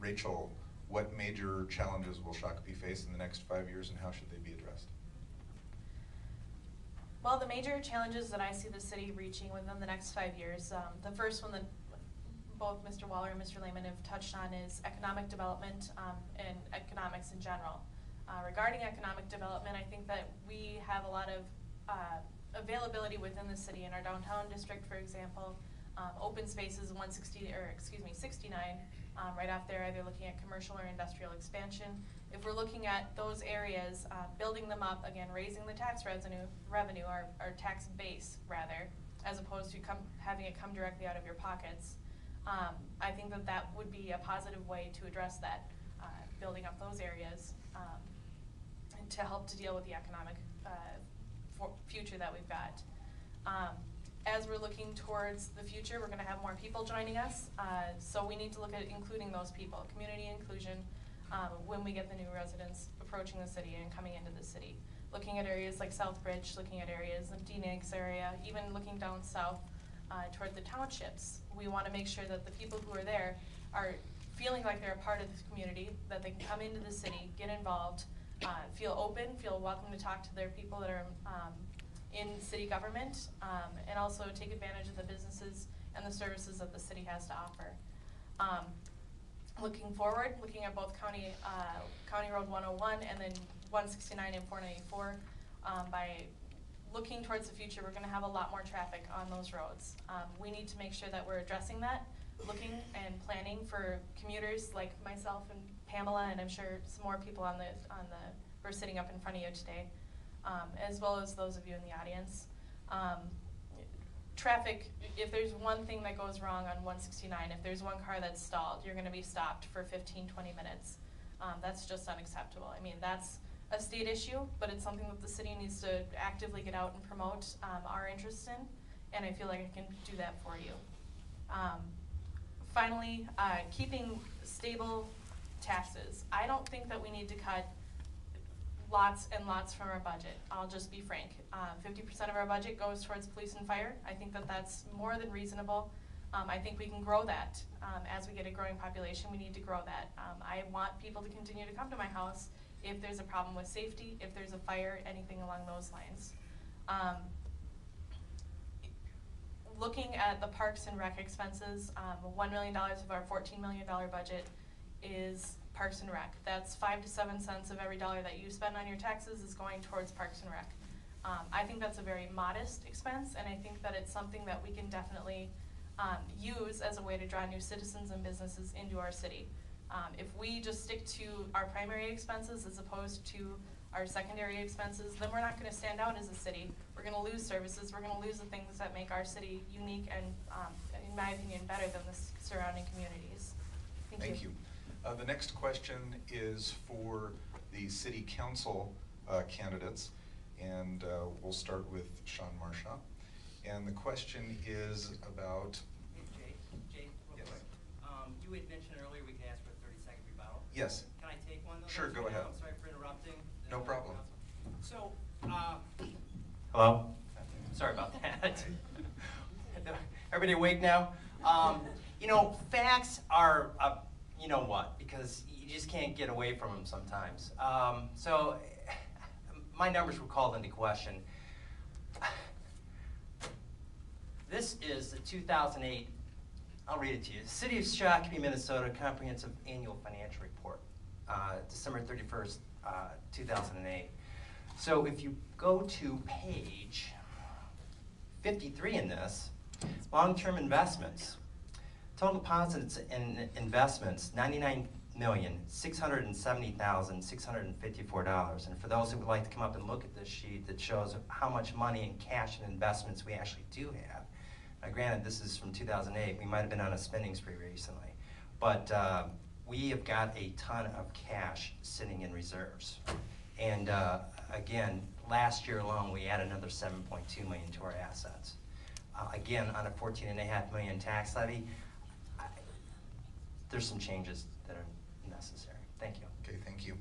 Rachel, what major challenges will Shakopee face in the next 5 years, and how should they be addressed? Well, the major challenges that I see the city reaching within the next 5 years, the first one that both Mr. Walor and Mr. Lehman have touched on is economic development and economics in general. Regarding economic development, I think that we have a lot of availability within the city. In our downtown district, for example, open spaces 69, right off there, either looking at commercial or industrial expansion. If we're looking at those areas, building them up, again, raising the tax revenue, our tax base rather, as opposed to having it come directly out of your pockets, I think that that would be a positive way to address that, building up those areas and to help to deal with the economic future that we've got. As we're looking towards the future, we're going to have more people joining us, so we need to look at including those people, community inclusion, when we get the new residents approaching the city and coming into the city. Looking at areas like Southbridge, looking at areas of D-Nix area, even looking down south toward the townships. We want to make sure that the people who are there are feeling like they're a part of this community, that they can come into the city, get involved, feel open, feel welcome to talk to their people that are in city government, and also take advantage of the businesses and the services that the city has to offer. Looking forward, looking at both County Road 101 and then 169 and 494, by looking towards the future, we're going to have a lot more traffic on those roads. We need to make sure that we're addressing that, looking and planning for commuters like myself and Pamela, and I'm sure some more people who are sitting up in front of you today, as well as those of you in the audience. Traffic, if there's one thing that goes wrong on 169, if there's one car that's stalled, you're going to be stopped for 15, 20 minutes. That's just unacceptable. I mean, that's a state issue, but it's something that the city needs to actively get out and promote our interest in, and I feel like I can do that for you. Finally, keeping stable taxes. I don't think that we need to cut lots and lots from our budget. I'll just be frank. 50% of our budget goes towards police and fire. I think that that's more than reasonable. I think we can grow that. As we get a growing population, we need to grow that. I want people to continue to come to my house if there's a problem with safety, if there's a fire, anything along those lines. Looking at the Parks and Rec expenses, $1 million of our $14 million budget is Parks and Rec. That's 5 to 7 cents of every dollar that you spend on your taxes is going towards Parks and Rec. I think that's a very modest expense, and I think that it's something that we can definitely use as a way to draw new citizens and businesses into our city. If we just stick to our primary expenses as opposed to our secondary expenses, then we're not going to stand out as a city. We're going to lose services. We're going to lose the things that make our city unique and, in my opinion, better than the surrounding communities. Thank you. The next question is for the city council candidates, and we'll start with Sean Marshaw. And the question is about... Hey, Jay, real quick. You had mentioned earlier we could ask for a 30-second rebuttal. Yes. Can I take one? Sure, go ahead. I'm sorry for interrupting. No problem. So, hello? Sorry about that. Everybody awake now? You know, facts are, you know what, because you just can't get away from them sometimes. So, my numbers were called into question. This is the 2008, I'll read it to you. City of Shakopee, Minnesota Comprehensive Annual Financial Report, December 31st, 2008. So if you go to page 53 in this, long-term investments, total deposits and investments, $99,670,654. And for those who would like to come up and look at this sheet that shows how much money in cash and investments we actually do have. Now granted, this is from 2008. We might have been on a spending spree recently. But we have got a ton of cash sitting in reserves. And again, last year alone, we added another $7.2 million to our assets. Again, on a $14.5 million tax levy, there's some changes that are necessary. Thank you. Okay, thank you.